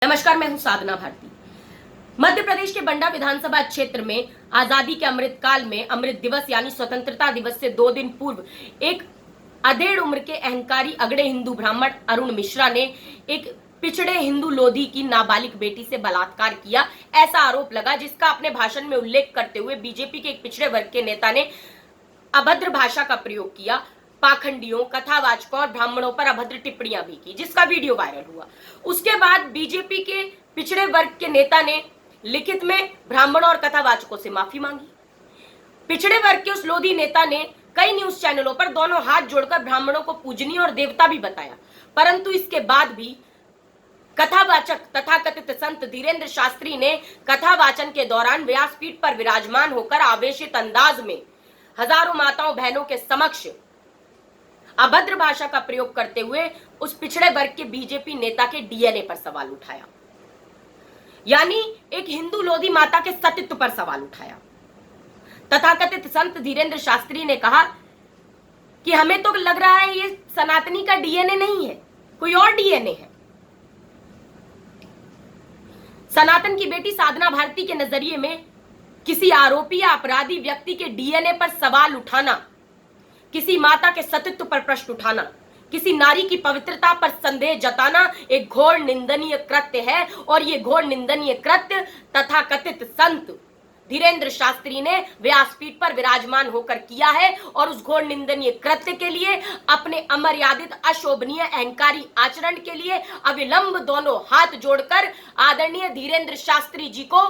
नमस्कार, मैं हूं साधना भारती। मध्य प्रदेश के बंडा विधानसभा क्षेत्र में आजादी के अमृत काल में अमृत दिवस यानी स्वतंत्रता दिवस से 2 दिन पूर्व एक अधेड़ उम्र के अहंकारी अगड़े हिंदू ब्राह्मण अरुण मिश्रा ने एक पिछड़े हिंदू लोधी की नाबालिग बेटी से बलात्कार किया, ऐसा आरोप लगा, जिसका अपने भाषण में उल्लेख करते हुए बीजेपी के एक पिछड़े वर्ग के नेता ने अभद्र भाषा का प्रयोग किया, पाखंडियों, कथावाचकों और ब्राह्मणों पर अभद्र टिप्पणियां भी की, जिसका वीडियो वायरल हुआ। उसके बाद बीजेपी के पिछड़े वर्ग के नेता ने लिखित में ब्राह्मणों और कथावाचकों से माफी मांगी। पिछड़े वर्ग के उस लोधी नेता ने कई न्यूज चैनलों पर दोनों हाथ जोड़कर ब्राह्मणों को पूजनीय और देवता भी बताया, परंतु इसके बाद भी कथावाचक तथाकथित संत धीरेन्द्र शास्त्री ने कथावाचन के दौरान व्यासपीठ पर विराजमान होकर आवेशित अंदाज में हजारों माताओं बहनों के समक्ष अभद्र भाषा का प्रयोग करते हुए उस पिछड़े वर्ग के बीजेपी नेता के डीएनए पर सवाल उठाया, यानी एक हिंदू लोधी माता के सतीत्व पर सवाल उठाया। तथाकथित संत धीरेन्द्र शास्त्री ने कहा कि हमें तो लग रहा है ये सनातनी का डीएनए नहीं है, कोई और डीएनए है। सनातन की बेटी साधना भारती के नजरिए में किसी आरोपी या अपराधी व्यक्ति के डीएनए पर सवाल उठाना, किसी माता के सतीत्व पर प्रश्न उठाना, किसी नारी की पवित्रता पर संदेह जताना एक घोर निंदनीय कृत्य है। और ये घोर निंदनीय कृत्य तथाकथित संत धीरेन्द्र शास्त्री ने व्यासपीठ पर विराजमान होकर किया है, और उस घोर निंदनीय कृत्य के लिए, अपने अमर्यादित अशोभनीय अहंकारी आचरण के लिए अविलंब दोनों हाथ जोड़कर आदरणीय धीरेन्द्र शास्त्री जी को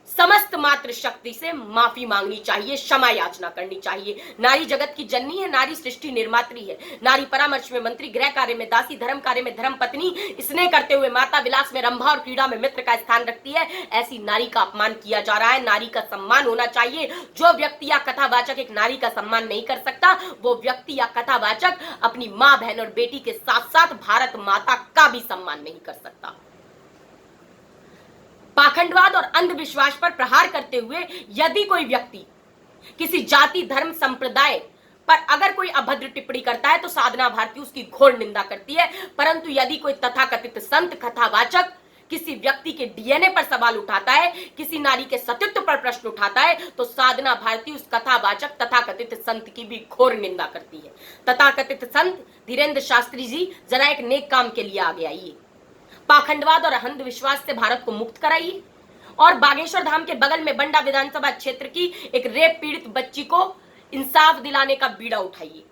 समस्त मात्र शक्ति से माफी मांगनी चाहिए, क्षमा याचना करनी चाहिए। नारी जगत की जननी है, नारी सृष्टि निर्मात्री है, नारी परामर्श में मंत्री, गृह कार्य में दासी, धर्म कार्य में धर्म पत्नी, स्नेह करते हुए माता, विलास में रंभा और क्रीड़ा में मित्र का स्थान रखती है। ऐसी नारी का अपमान किया जा रहा है। नारी का सम्मान होना चाहिए। जो व्यक्ति या कथावाचक एक नारी का सम्मान नहीं कर सकता, वो व्यक्ति या कथावाचक अपनी माँ, बहन और बेटी के साथ साथ भारत माता का भी सम्मान नहीं कर सकता। पाखंडवाद और अंधविश्वास पर प्रहार करते हुए यदि कोई व्यक्ति किसी जाति, धर्म, संप्रदाय पर अगर कोई अभद्र टिप्पणी करता है तो साधना भारती उसकी घोर निंदा करती है, परंतु यदि कोई तथाकथित संत, कथावाचक किसी व्यक्ति के डीएनए पर सवाल उठाता है, किसी नारी के सतीत्व पर प्रश्न उठाता है, तो साधना भारती उस कथावाचक तथाकथित संत की भी घोर निंदा करती है। तथाकथित संत धीरेन्द्र शास्त्री जी, जरा एक नेक काम के लिए आगे आइए, पाखंडवाद और अंधविश्वास से भारत को मुक्त कराइए, और बागेश्वर धाम के बगल में बंडा विधानसभा क्षेत्र की एक रेप पीड़ित बच्ची को इंसाफ दिलाने का बीड़ा उठाइए।